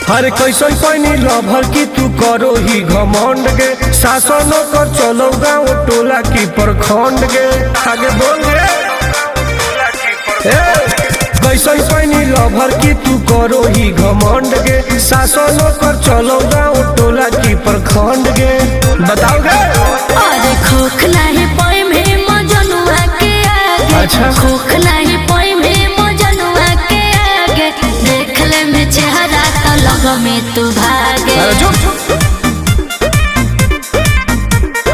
हर कैसन पैनी लभर की तू करो ही घमंड गे शासन कर चलो गाँव टोला की प्रखंड गे आगे बोल गे कैसन पैनी लभर की तू करो ही घमंड गे शासन कर चलो गाँव टोला की प्रखंड गे बताओ गे अरे खोख नहीं पाई में मजनुआ के आगे अच्छा खोख नहीं पाई में मजनुआ के आगे देख ले में चेहरा तो लग में तू भागे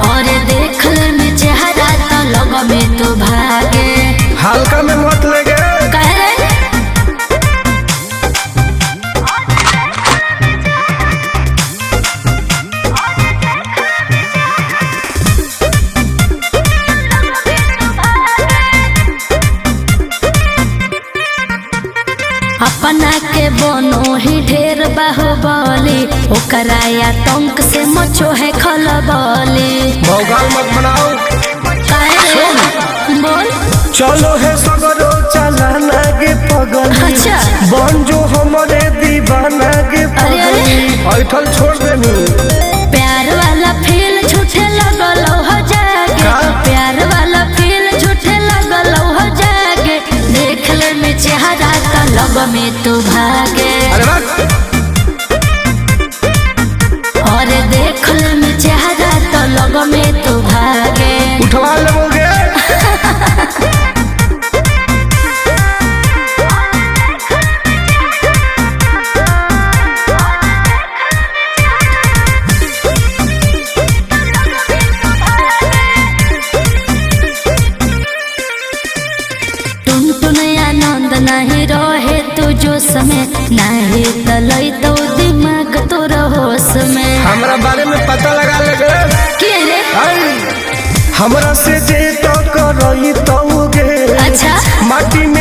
और देख ले में चेहरा तो लग में तू भागे हल्का में मत लगे कह रे अपना के बनो ही ढेर बाहुबली ओकरा आतंक से मचो है खलबली भौकाल मत बनाओ बोल चलो है सगरो चलाना गे पगल अच्छा बन जो हमारे दीवाना गे पगल ऐठल छोड़ देनी प्यार वाला फील झूठे लगल हो जागे प्यार वाला फील झूठे लगल हो जागे देख ले में चेहरा का लग में तू भागे और देख ले में चेहरा तो लग में तू भागे उठवा लोगे आनंद नहीं रहे तू जो समय नहीं तलई तो दिमाग तो होश में हमरा बारे में पता लगा लगे के रे हमरा से जे तो करई तो गे अच्छा माटी में